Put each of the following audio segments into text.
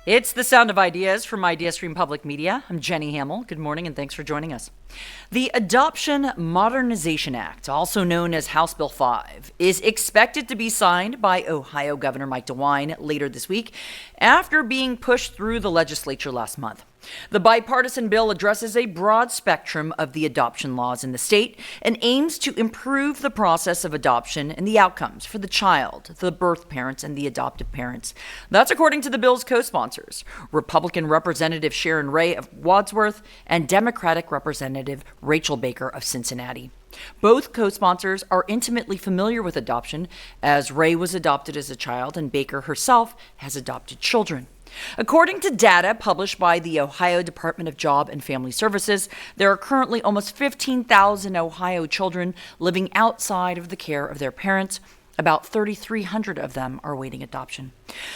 It's the Sound of Ideas from IdeaStream Public Media. I'm Jenny Hamill. Good morning and thanks for joining us. The Adoption Modernization Act, also known as House Bill 5, is expected to be signed by Ohio Governor Mike DeWine later this week after being pushed through the legislature last month. The bipartisan bill addresses a broad spectrum of the adoption laws in the state and aims to improve the process of adoption and the outcomes for the child, the birth parents, and the adoptive parents. That's according to the bill's co-sponsors, Republican Representative Sharon Ray of Wadsworth and Democratic Representative Rachel Baker of Cincinnati. Both co-sponsors are intimately familiar with adoption, as Ray was adopted as a child and Baker herself has adopted children. According to data published by the Ohio Department of Job and Family Services, there are currently almost 15,000 Ohio children living outside of the care of their parents. About 3,300 of them are awaiting adoption.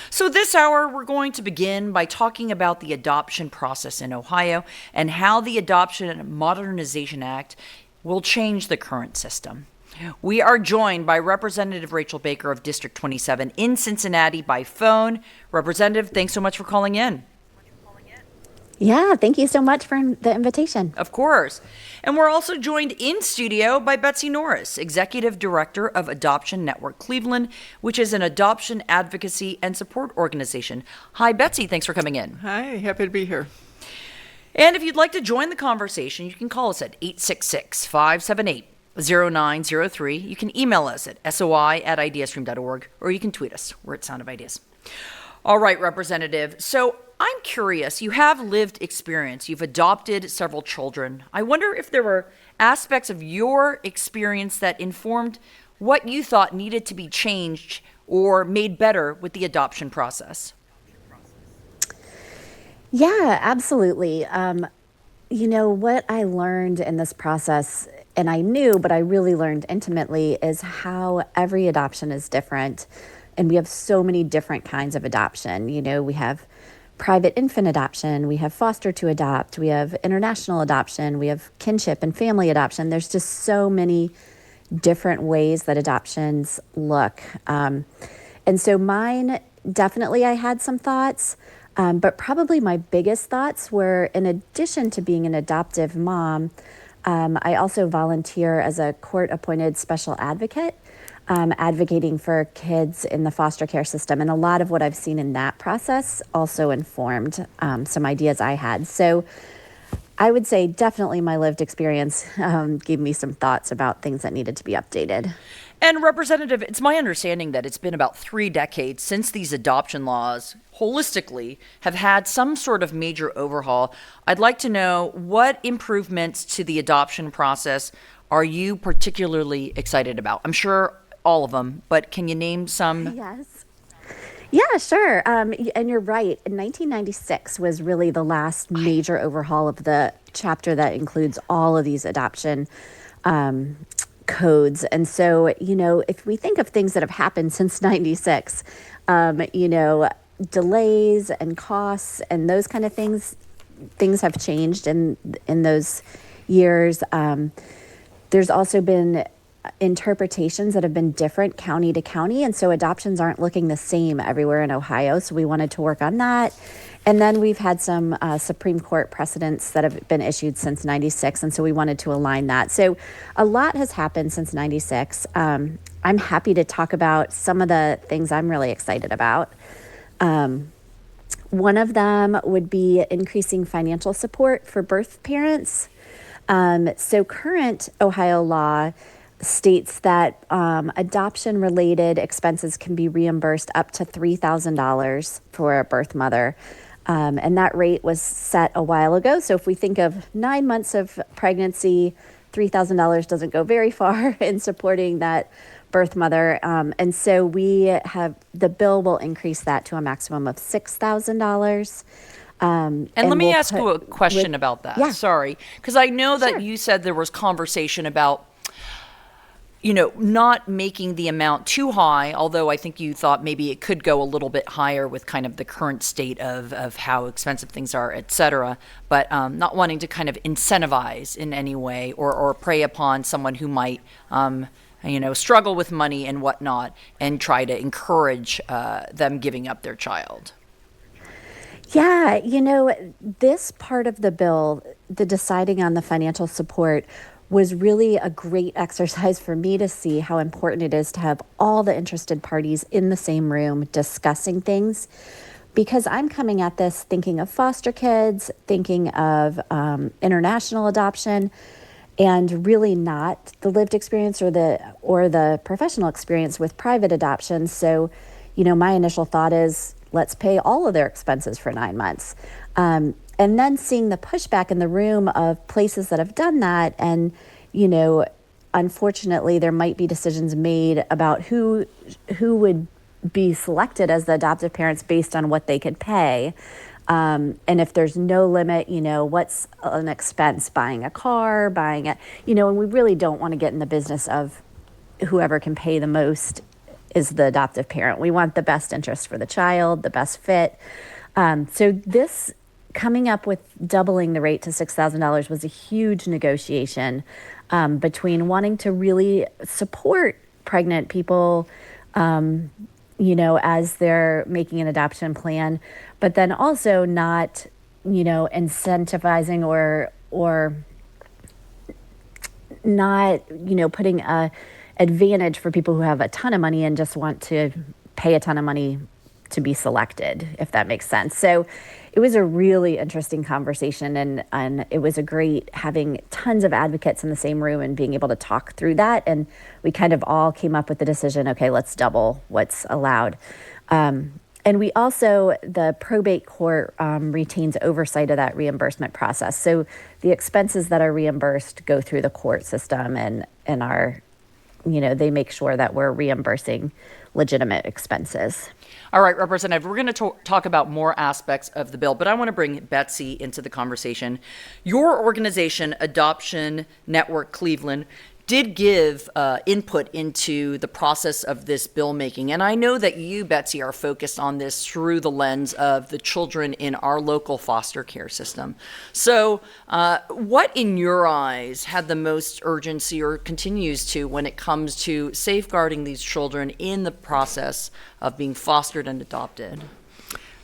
So this hour, we're going to begin by talking about the adoption process in Ohio and how the Adoption Modernization Act will change the current system. We are joined by Representative Rachel Baker of District 27 in Cincinnati by phone. Representative, thanks so much for calling in. Yeah, thank you so much for the invitation. Of course. And we're also joined in studio by Betsy Norris, Executive Director of Adoption Network Cleveland, which is an adoption advocacy and support organization. Hi, Betsy. Thanks for coming in. Hi, happy to be here. And if you'd like to join the conversation, you can call us at 866-578-0903. You can email us at soi@ideastream.org, or you can tweet us. We're at Sound of Ideas. All right, Representative. So I'm curious, you have lived experience. You've adopted several children. I wonder if there were aspects of your experience that informed what you thought needed to be changed or made better with the adoption process. Yeah, absolutely. What I learned in this process, and I knew, but I really learned intimately, is how every adoption is different. And we have so many different kinds of adoption. We have private infant adoption, we have foster to adopt, we have international adoption, we have kinship and family adoption. There's just so many different ways that adoptions look. And so mine, definitely I had some thoughts, but probably my biggest thoughts were, in addition to being an adoptive mom, I also volunteer as a court-appointed special advocate, advocating for kids in the foster care system. And a lot of what I've seen in that process also informed some ideas I had. So I would say definitely my lived experience gave me some thoughts about things that needed to be updated. And Representative, it's my understanding that it's been about 3 decades since these adoption laws holistically have had some sort of major overhaul. I'd like to know, what improvements to the adoption process are you particularly excited about? I'm sure all of them, but can you name some? Yes. Yeah, sure. And you're right. 1996 was really the last major overhaul of the chapter that includes all of these adoption codes. And so, if we think of things that have happened since 96, delays and costs and those kind of things have changed in those years. There's also been interpretations that have been different county to county, and so adoptions aren't looking the same everywhere in Ohio, so we wanted to work on that. And then we've had some Supreme Court precedents that have been issued since 96, and so we wanted to align that. So a lot has happened since 96. I'm happy to talk about some of the things I'm really excited about. One of them would be increasing financial support for birth parents. So current Ohio law states that adoption-related expenses can be reimbursed up to $3,000 for a birth mother. And that rate was set a while ago. So if we think of 9 months of pregnancy, $3,000 doesn't go very far in supporting that birth mother. And so the bill will increase that to a maximum of $6,000. And let me ask you a question about that. Yeah. Sorry, because I know that Sure. you said there was conversation about not making the amount too high, although I think you thought maybe it could go a little bit higher with kind of the current state of how expensive things are, et cetera, but not wanting to kind of incentivize in any way or prey upon someone who might, struggle with money and whatnot and try to encourage them giving up their child. Yeah, this part of the bill, the deciding on the financial support, was really a great exercise for me to see how important it is to have all the interested parties in the same room discussing things. Because I'm coming at this thinking of foster kids, thinking of international adoption, and really not the lived experience or the professional experience with private adoption. So, my initial thought is let's pay all of their expenses for 9 months. And then seeing the pushback in the room of places that have done that, and you know, unfortunately, there might be decisions made about who would be selected as the adoptive parents based on what they could pay. And if there's no limit, what's an expense? Buying a car, and we really don't want to get in the business of whoever can pay the most is the adoptive parent. We want the best interest for the child, the best fit. So this coming up with doubling the rate to $6,000 was a huge negotiation between wanting to really support pregnant people, as they're making an adoption plan, but then also not, incentivizing or not, putting a advantage for people who have a ton of money and just want to pay a ton of money to be selected, if that makes sense. So it was a really interesting conversation, and it was a great having tons of advocates in the same room and being able to talk through that. And we kind of all came up with the decision, okay, let's double what's allowed. And we also, the probate court retains oversight of that reimbursement process. So the expenses that are reimbursed go through the court system and are, they make sure that we're reimbursing legitimate expenses. All right, Representative, we're going to talk about more aspects of the bill, but I want to bring Betsy into the conversation. Your organization, Adoption Network Cleveland, did give input into the process of this bill making. And I know that you, Betsy, are focused on this through the lens of the children in our local foster care system. So what in your eyes had the most urgency or continues to when it comes to safeguarding these children in the process of being fostered and adopted?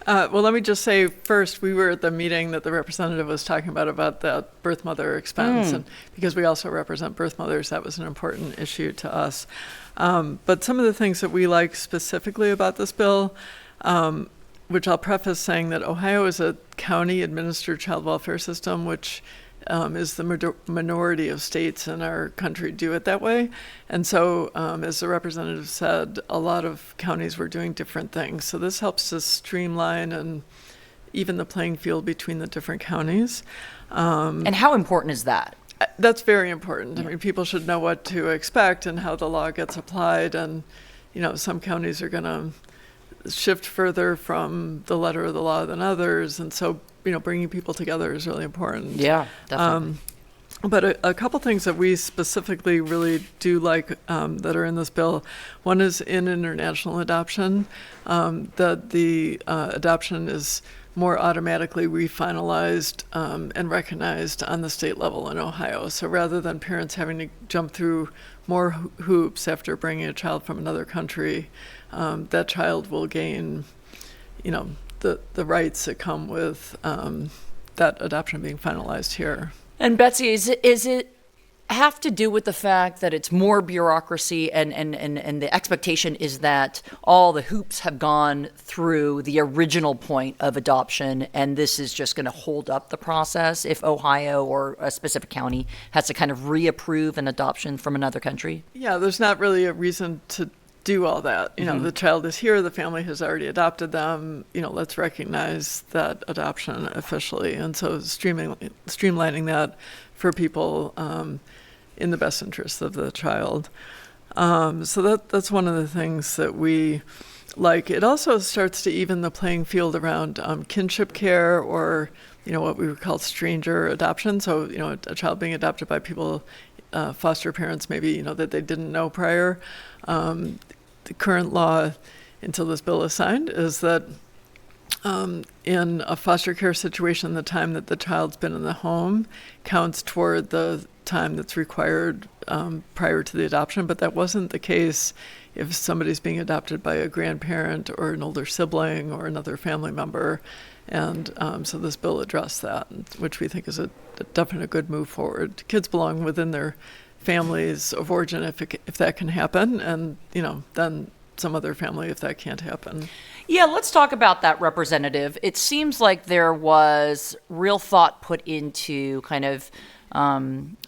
Well, let me just say first, we were at the meeting that the representative was talking about the birth mother expense. And because we also represent birth mothers, that was an important issue to us. But some of the things that we like specifically about this bill, which I'll preface saying that Ohio is a county-administered child welfare system, which is the minority of states in our country do it that way. And so, as the representative said, a lot of counties were doing different things. So this helps to streamline and even the playing field between the different counties. And how important is that? That's very important. I mean, people should know what to expect and how the law gets applied. And, some counties are going to shift further from the letter of the law than others. And so, bringing people together is really important. Yeah, definitely. But a couple things that we specifically really do like that are in this bill. One is in international adoption, that the adoption is more automatically refinalized and recognized on the state level in Ohio. So rather than parents having to jump through more hoops after bringing a child from another country, that child will gain, the rights that come with that adoption being finalized here. And Betsy, is it have to do with the fact that it's more bureaucracy and the expectation is that all the hoops have gone through the original point of adoption, and this is just going to hold up the process if Ohio or a specific county has to kind of reapprove an adoption from another country? Yeah, there's not really a reason to do all that. The child is here, the family has already adopted them, let's recognize that adoption officially. And so streamlining that for people in the best interest of the child. So that's one of the things that we like. It also starts to even the playing field around kinship care or, what we would call stranger adoption. So, a child being adopted by people, foster parents maybe, that they didn't know prior. The current law, until this bill is signed, is that in a foster care situation, the time that the child's been in the home counts toward the time that's required prior to the adoption. But that wasn't the case if somebody's being adopted by a grandparent or an older sibling or another family member. And so this bill addressed that, which we think is a definite good move forward. Kids belong within their families of origin if that can happen, and then some other family if that can't happen. Yeah, let's talk about that, Representative. It seems like there was real thought put into kind of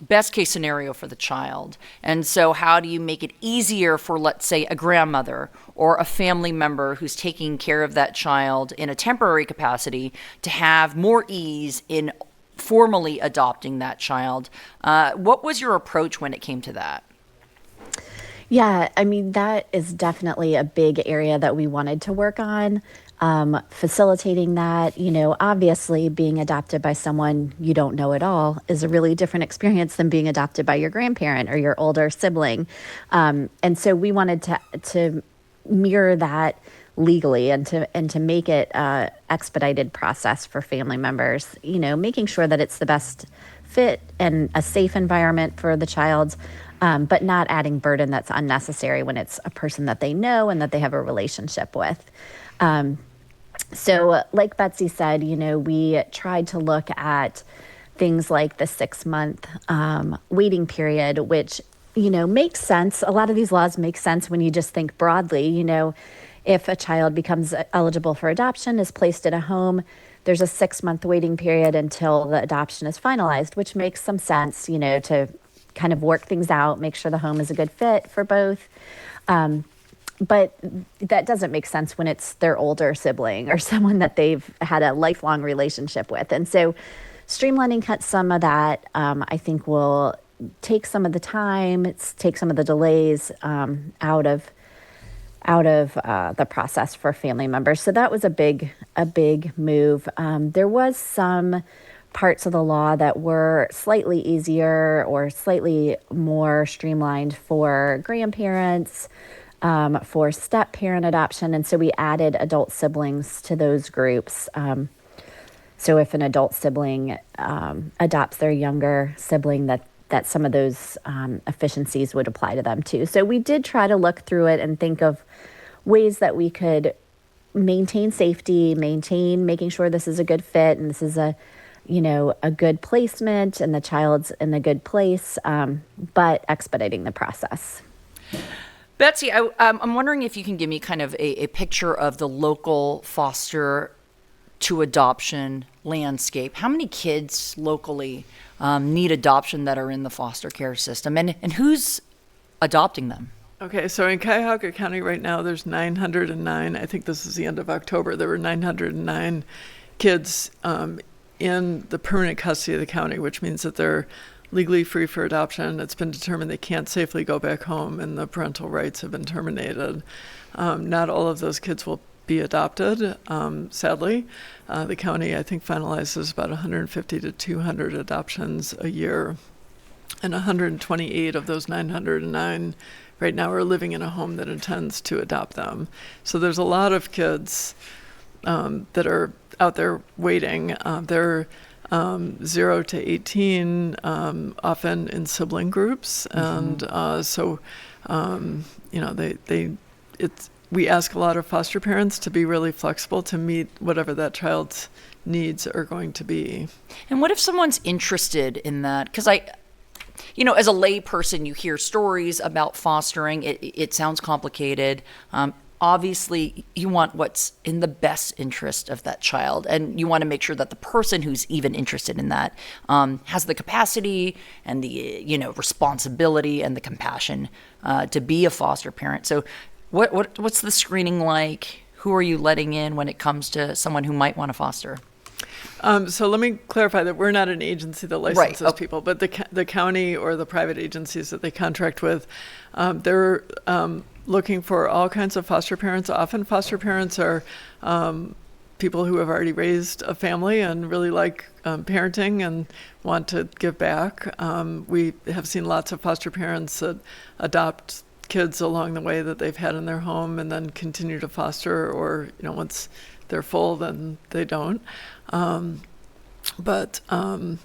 best case scenario for the child. And so how do you make it easier for, let's say, a grandmother or a family member who's taking care of that child in a temporary capacity to have more ease in formally adopting that child? What was your approach when it came to that? Yeah, I mean, that is definitely a big area that we wanted to work on. Facilitating that, obviously being adopted by someone you don't know at all is a really different experience than being adopted by your grandparent or your older sibling. And so we wanted to mirror that legally and to make it a expedited process for family members, making sure that it's the best fit and a safe environment for the child, but not adding burden that's unnecessary when it's a person that they know and that they have a relationship with. So like Betsy said, we tried to look at things like the 6-month waiting period, which, makes sense. A lot of these laws make sense when you just think broadly. If a child becomes eligible for adoption, is placed in a home, there's a 6-month waiting period until the adoption is finalized, which makes some sense, to kind of work things out, make sure the home is a good fit for both. But that doesn't make sense when it's their older sibling or someone that they've had a lifelong relationship with. And so streamlining some of that, I think, will take some of the time, take some of the delays out of the process for family members. So that was a big move. There was some parts of the law that were slightly easier or slightly more streamlined for grandparents, for step-parent adoption. And so we added adult siblings to those groups. So if an adult sibling adopts their younger sibling, that some of those efficiencies would apply to them too. So we did try to look through it and think of ways that we could maintain safety, making sure this is a good fit and this is a good placement and the child's in a good place, but expediting the process. Betsy, I'm wondering if you can give me kind of a picture of the local foster to adoption landscape. How many kids locally need adoption that are in the foster care system, and who's adopting them? Okay, so in Cuyahoga County right now, there's 909. I think this is the end of October. There were 909 kids in the permanent custody of the county, which means that they're legally free for adoption. It's been determined they can't safely go back home, and the parental rights have been terminated. Not all of those kids will be adopted, sadly. The county, I think, finalizes about 150 to 200 adoptions a year, and 128 of those 909 right now are living in a home that intends to adopt them. So there's a lot of kids that are out there waiting. They're 0 to 18, often in sibling groups, and we ask a lot of foster parents to be really flexible to meet whatever that child's needs are going to be. And what if someone's interested in that? Because as a lay person, you hear stories about fostering. It sounds complicated. Obviously, you want what's in the best interest of that child, and you want to make sure that the person who's even interested in that has the capacity and the responsibility and the compassion to be a foster parent. So, what's the screening like? Who are you letting in when it comes to someone who might want to foster? So let me clarify that we're not an agency that licenses Right. people, but the county or the private agencies that they contract with, they're looking for all kinds of foster parents. Often foster parents are people who have already raised a family and really like parenting and want to give back. We have seen lots of foster parents that adopt kids along the way that they've had in their home and then continue to foster, or once they're full, then they don't. But the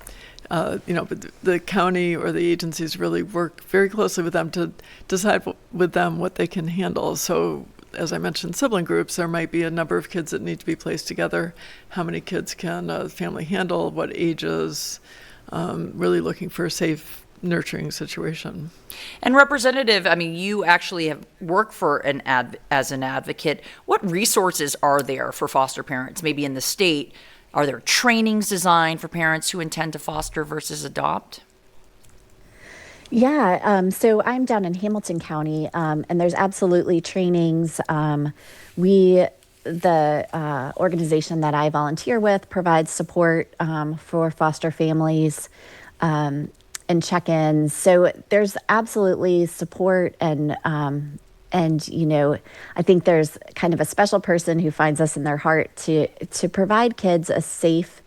county or the agencies really work very closely with them to decide with them what they can handle. So as I mentioned, sibling groups, there might be a number of kids that need to be placed together. How many kids can a family handle? What ages? Really looking for a safe, nurturing situation. And Representative, I mean, you actually have worked for as an advocate. What resources are there for foster parents, maybe in the state? Are there trainings designed for parents who intend to foster versus adopt? Yeah, so I'm down in Hamilton County, and there's absolutely trainings. The organization that I volunteer with, provides support for foster families and check-ins. So there's absolutely support, and I think there's kind of a special person who finds us in their heart to provide kids a safe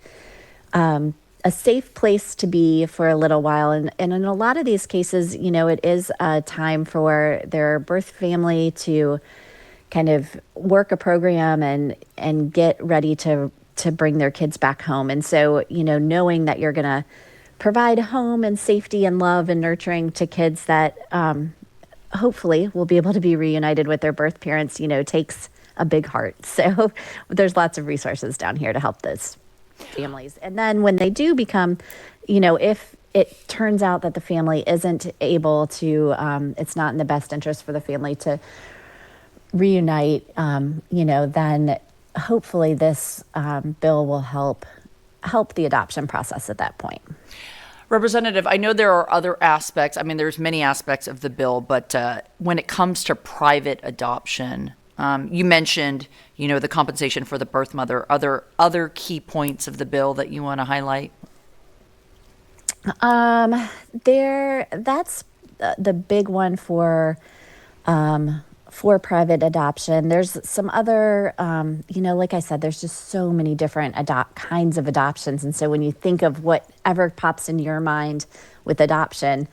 place to be for a little while. And in a lot of these cases, it is a time for their birth family to kind of work a program and get ready to bring their kids back home. And so, knowing that you're going to provide home and safety and love and nurturing to kids that hopefully will be able to be reunited with their birth parents, takes a big heart. So there's lots of resources down here to help those families. And then when they do become, if it turns out that the family isn't able to, it's not in the best interest for the family to reunite, then hopefully this bill will help the adoption process at that point. Representative, I know there are other aspects. I mean, there's many aspects of the bill, but when it comes to private adoption, you mentioned, the compensation for the birth mother. Are there other key points of the bill that you want to highlight? That's the big one for private adoption. There's some other, like I said, there's just so many different kinds of adoptions. And so when you think of whatever pops into your mind with adoption,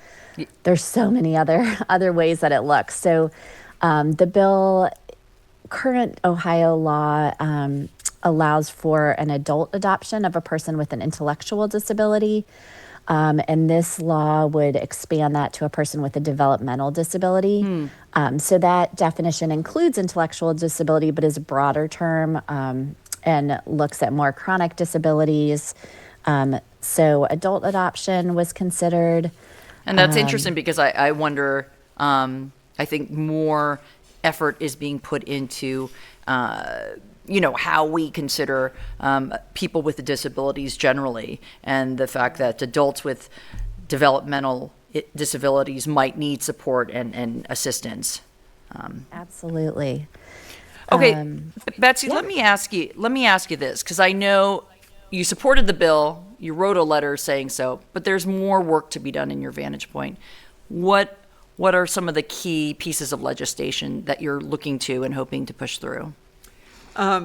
there's so many other ways that it looks. So the bill, current Ohio law, allows for an adult adoption of a person with an intellectual disability. And this law would expand that to a person with a developmental disability. So that definition includes intellectual disability, but is a broader term and looks at more chronic disabilities. So adult adoption was considered. And that's interesting because I wonder, I think more effort is being put into how we consider people with disabilities generally, and the fact that adults with developmental disabilities might need support and assistance. Absolutely. Okay, Betsy, let me ask you this, because I know you supported the bill, you wrote a letter saying so, but there's more work to be done in your vantage point. What are some of the key pieces of legislation that you're looking to and hoping to push through?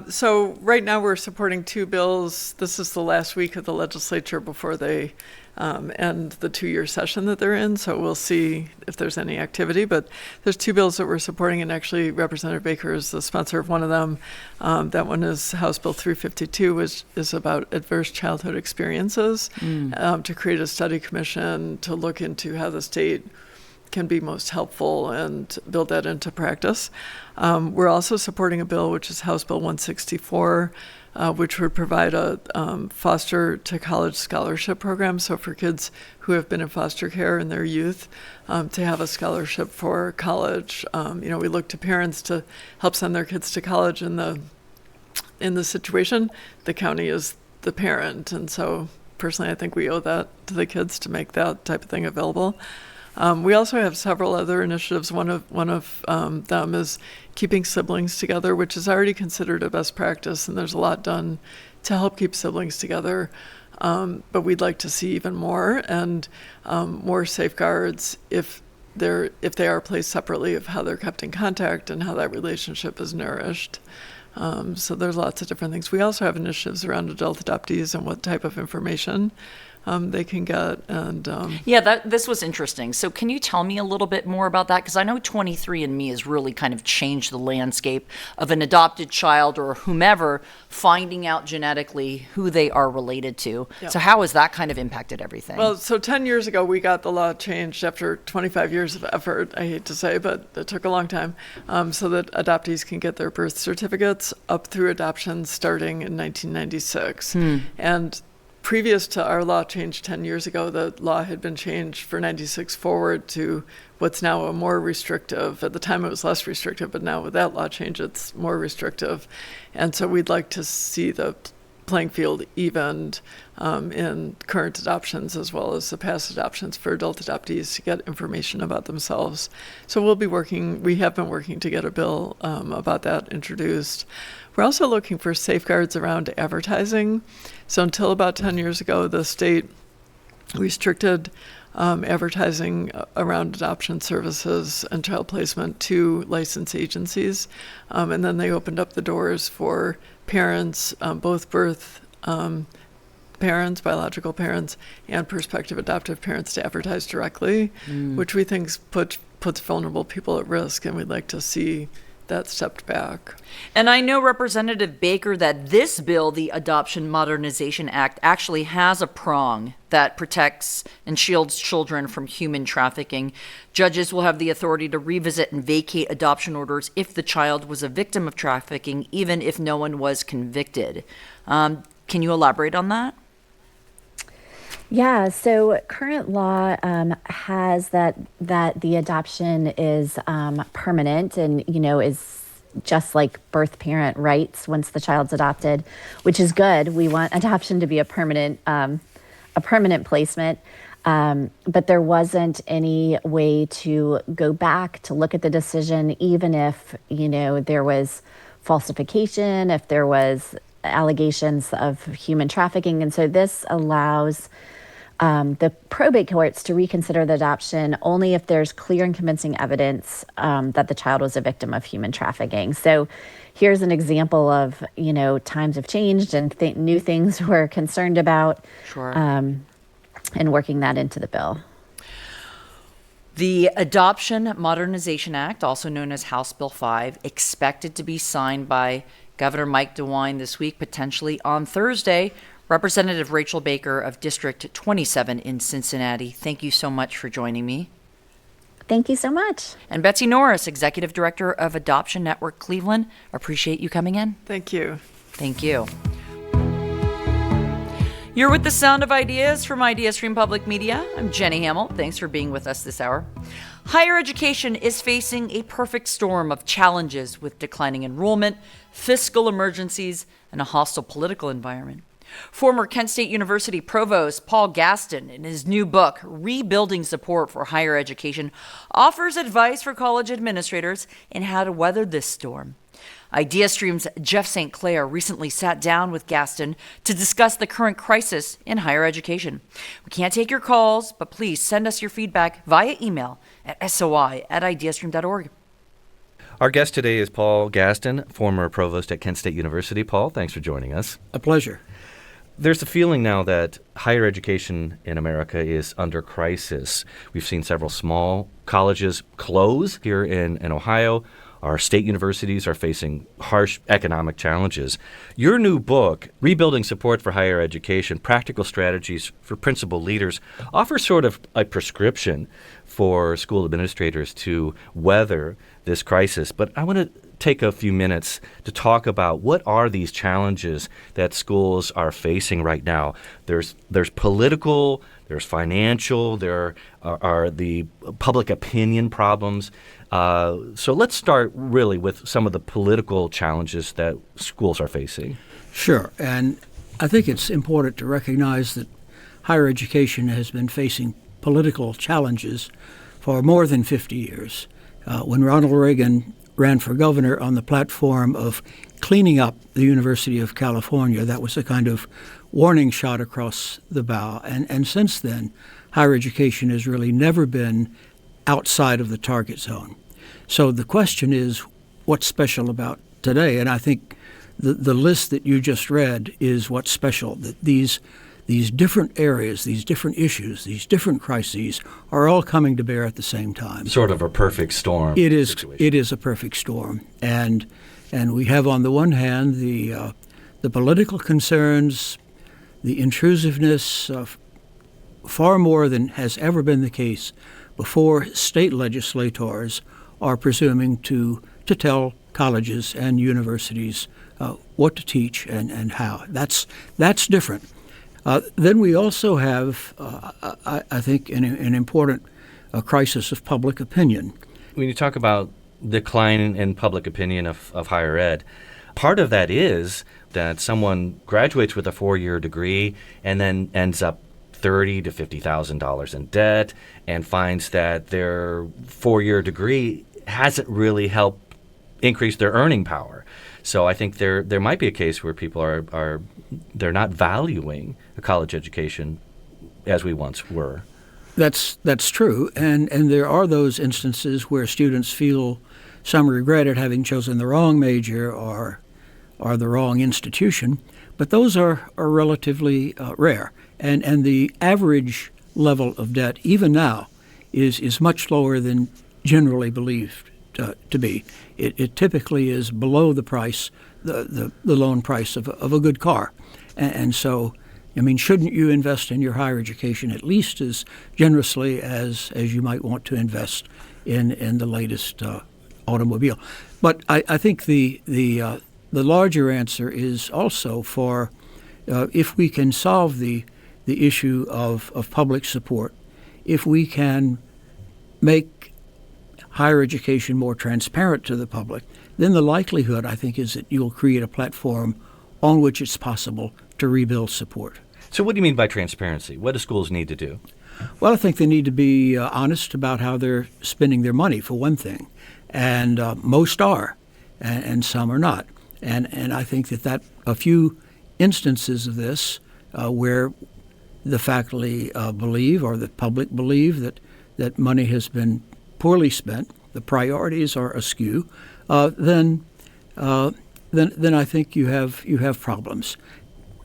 So right now we're supporting two bills. This is the last week of the legislature before they end the 2-year session that they're in. So we'll see if there's any activity. But there's two bills that we're supporting, and actually Representative Baker is the sponsor of one of them. That one is House Bill 352, which is about adverse childhood experiences, to create a study commission to look into how the state can be most helpful and build that into practice. We're also supporting a bill, which is House Bill 164, which would provide a foster to college scholarship program. So for kids who have been in foster care in their youth, to have a scholarship for college. We look to parents to help send their kids to college. In the situation, the county is the parent. And so personally, I think we owe that to the kids to make that type of thing available. We also have several other initiatives. One of them is keeping siblings together, which is already considered a best practice, and there's a lot done to help keep siblings together. But we'd like to see even more, and more safeguards if they are placed separately, of how they're kept in contact and how that relationship is nourished. So there's lots of different things. We also have initiatives around adult adoptees and what type of information they can get. And Yeah, this was interesting. So can you tell me a little bit more about that? Because I know 23andMe has really kind of changed the landscape of an adopted child or whomever finding out genetically who they are related to. Yeah. So how has that kind of impacted everything? Well, so 10 years ago, we got the law changed after 25 years of effort, I hate to say, but it took a long time, so that adoptees can get their birth certificates up through adoption starting in 1996. And previous to our law change 10 years ago, the law had been changed for 96 forward to what's now a more restrictive. At the time, it was less restrictive, but now with that law change, it's more restrictive. And so we'd like to see the playing field evened in current adoptions as well as the past adoptions for adult adoptees to get information about themselves. So we have been working to get a bill about that introduced. We're also looking for safeguards around advertising. So until about 10 years ago, the state restricted advertising around adoption services and child placement to licensed agencies. And then they opened up the doors for parents, both birth parents, biological parents, and prospective adoptive parents to advertise directly, which we think puts vulnerable people at risk, and we'd like to see that stepped back. And I know, Representative Baker, that this bill, the Adoption Modernization Act, actually has a prong that protects and shields children from human trafficking. Judges will have the authority to revisit and vacate adoption orders if the child was a victim of trafficking, even if no one was convicted. Can you elaborate on that? Yeah, so current law has that the adoption is permanent and, is just like birth parent rights once the child's adopted, which is good. We want adoption to be a permanent placement. But there wasn't any way to go back to look at the decision, even if, there was falsification, if there was allegations of human trafficking. And so this allows the probate courts to reconsider the adoption only if there's clear and convincing evidence that the child was a victim of human trafficking. So here's an example of, times have changed and new things we're concerned about. Sure. And working that into the bill. The Adoption Modernization Act, also known as House Bill 5, expected to be signed by Governor Mike DeWine this week, potentially on Thursday. Representative Rachel Baker of District 27 in Cincinnati, thank you so much for joining me. Thank you so much. And Betsy Norris, Executive Director of Adoption Network Cleveland, appreciate you coming in. Thank you. Thank you. You're with the Sound of Ideas from IdeaStream Public Media. I'm Jenny Hamill. Thanks for being with us this hour. Higher education is facing a perfect storm of challenges with declining enrollment, fiscal emergencies, and a hostile political environment. Former Kent State University Provost Paul Gaston, in his new book, Rebuilding Support for Higher Education, offers advice for college administrators in how to weather this storm. IdeaStream's Jeff St. Clair recently sat down with Gaston to discuss the current crisis in higher education. We can't take your calls, but please send us your feedback via email at soi@ideastream.org. Our guest today is Paul Gaston, former provost at Kent State University. Paul, thanks for joining us. A pleasure. There's a feeling now that higher education in America is under crisis. We've seen several small colleges close here in Ohio. Our state universities are facing harsh economic challenges. Your new book, Rebuilding Support for Higher Education, Practical Strategies for Principal Leaders, offers sort of a prescription for school administrators to weather this crisis. But I want to take a few minutes to talk about what are these challenges that schools are facing right now. There's political, there's financial, there are the public opinion problems. So let's start really with some of the political challenges that schools are facing. Sure. And I think it's important to recognize that higher education has been facing political challenges for more than 50 years. When Ronald Reagan ran for governor on the platform of cleaning up the University of California, that was a kind of warning shot across the bow. And since then, higher education has really never been outside of the target zone. So the question is, what's special about today? And I think the list that you just read is what's special, that these these different areas, these different issues, these different crises are all coming to bear at the same time. Sort of a perfect storm. It is. situation. It is a perfect storm, and we have on the one hand the political concerns, the intrusiveness of far more than has ever been the case before. State legislators are presuming to tell colleges and universities what to teach and how. That's different. Then we also have, I think, an important crisis of public opinion. When you talk about decline in public opinion of higher ed, part of that is that someone graduates with a 4-year degree and then ends up $30,000 to $50,000 in debt and finds that their 4-year degree hasn't really helped increase their earning power. So I think there might be a case where people are they're not valuing a college education as we once were. That's true, and there are those instances where students feel some regret at having chosen the wrong major or the wrong institution, but those are relatively rare. And the average level of debt, even now, is much lower than generally believed to be. It typically is below the price, the loan price of a good car. And so, I mean, shouldn't you invest in your higher education at least as generously as you might want to invest in the latest automobile? But I think the larger answer is also for if we can solve the issue of public support, if we can make higher education more transparent to the public, then the likelihood, I think, is that you'll create a platform on which it's possible to rebuild support. So what do you mean by transparency? What do schools need to do? Well, I think they need to be honest about how they're spending their money, for one thing. And most are, and some are not. And I think that a few instances of this where the faculty believe or the public believe that money has been poorly spent, the priorities are askew, then I think you have problems.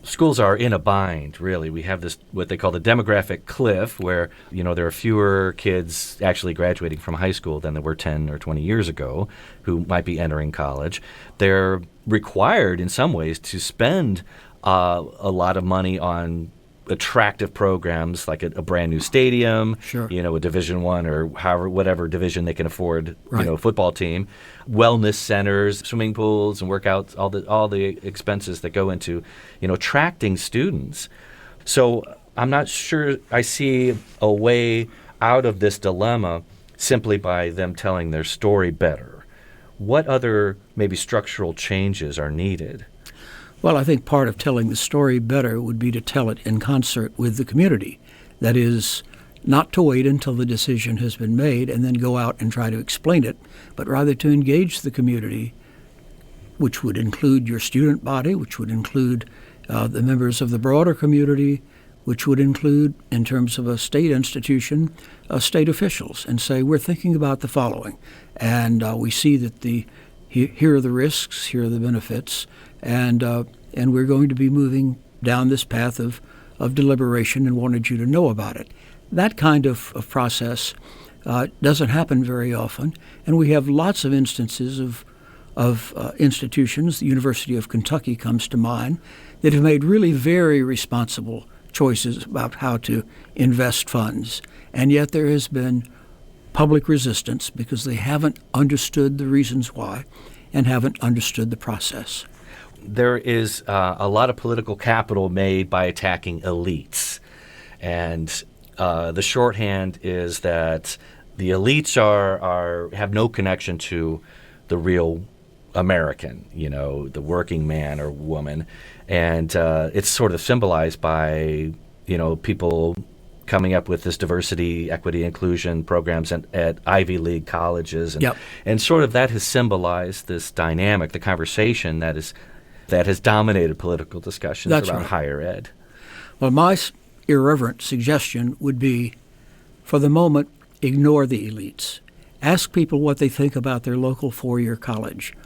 Schools are in a bind, really. We have this, what they call the demographic cliff, where, there are fewer kids actually graduating from high school than there were 10 or 20 years ago who might be entering college. They're required in some ways to spend a lot of money on attractive programs like a brand new stadium, sure, a Division I or whatever division they can afford, right, football team, wellness centers, swimming pools and workouts, all the expenses that go into, attracting students. So I'm not sure I see a way out of this dilemma simply by them telling their story better. What other maybe structural changes are needed? Well, I think part of telling the story better would be to tell it in concert with the community. That is, not to wait until the decision has been made and then go out and try to explain it, but rather to engage the community, which would include your student body, which would include the members of the broader community, which would include, in terms of a state institution, state officials, and say, we're thinking about the following. And we see that here are the risks, here are the benefits, and we're going to be moving down this path of deliberation and wanted you to know about it. That kind of process doesn't happen very often, and we have lots of instances of institutions. The University of Kentucky comes to mind, that have made really very responsible choices about how to invest funds, and yet there has been public resistance because they haven't understood the reasons why and haven't understood the process. There is a lot of political capital made by attacking elites. And the shorthand is that the elites have no connection to the real American, the working man or woman. And it's sort of symbolized by, people coming up with this diversity, equity, inclusion programs at Ivy League colleges. And, yep, and sort of that has symbolized this dynamic, the conversation that has dominated political discussions That's around right. higher ed. Well, my irreverent suggestion would be, for the moment, ignore the elites. Ask people what they think about their local four-year college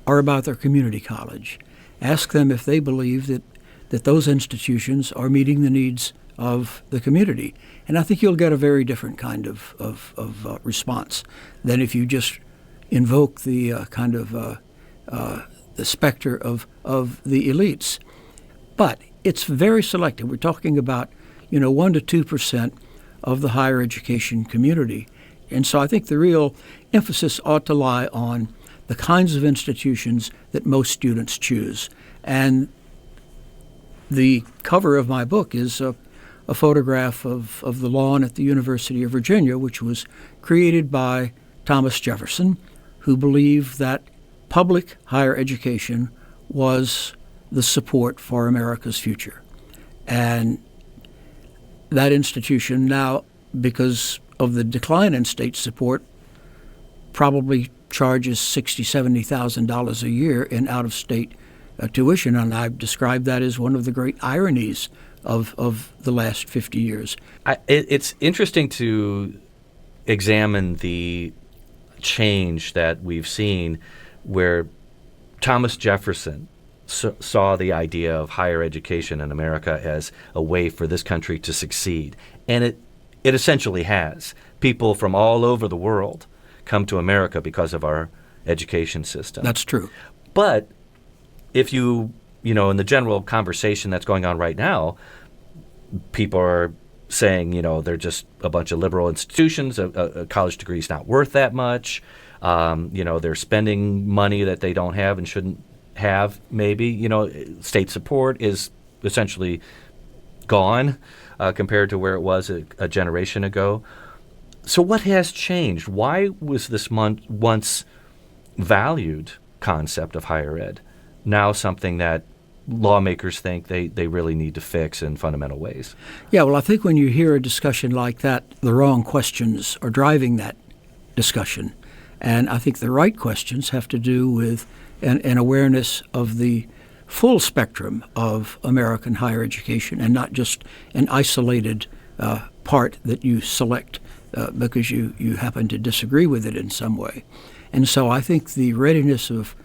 or about their community college. Ask them if they believe that that those institutions are meeting the needs of the community. And I think you'll get a very different kind of response than if you just invoke the the specter of the elites. But it's very selective. We're talking about 1 to 2% of the higher education community. And so I think the real emphasis ought to lie on the kinds of institutions that most students choose. And the cover of my book is a photograph of the lawn at the University of Virginia, which was created by Thomas Jefferson, who believed that public higher education was the support for America's future. And that institution now, because of the decline in state support, probably charges $60,000, $70,000 a year in out-of-state tuition, and I've described that as one of the great ironies of the last 50 years. It's interesting to examine the change that we've seen where Thomas Jefferson saw the idea of higher education in America as a way for this country to succeed. And it essentially has. People from all over the world come to America because of our education system. That's true. But if in the general conversation that's going on right now, people are saying, they're just a bunch of liberal institutions, a college degree is not worth that much. They're spending money that they don't have and shouldn't have, maybe. State support is essentially gone compared to where it was a generation ago. So what has changed? Why was this once valued concept of higher ed now something that lawmakers think they really need to fix in fundamental ways? Yeah, well, I think when you hear a discussion like that, the wrong questions are driving that discussion. And I think the right questions have to do with an awareness of the full spectrum of American higher education and not just an isolated part that you select because you happen to disagree with it in some way. And so I think the readiness of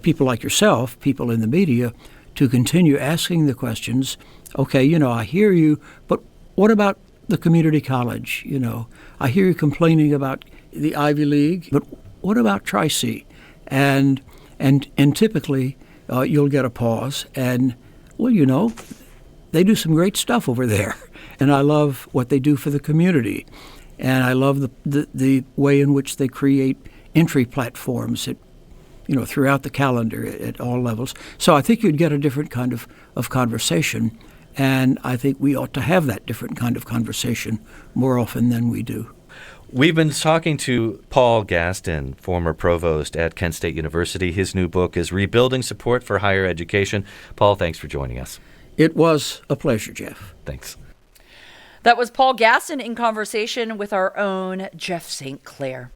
people like yourself, people in the media, to continue asking the questions, okay, I hear you, but what about the community college? I hear you complaining about the Ivy League, but what about Tri-C? And typically you'll get a pause, and, well, they do some great stuff over there. And I love what they do for the community. And I love the way in which they create entry platforms throughout the calendar at all levels. So I think you'd get a different kind of conversation. And I think we ought to have that different kind of conversation more often than we do. We've been talking to Paul Gaston, former provost at Kent State University. His new book is Rebuilding Support for Higher Education. Paul, thanks for joining us. It was a pleasure, Jeff. Thanks. That was Paul Gaston in conversation with our own Jeff St. Clair.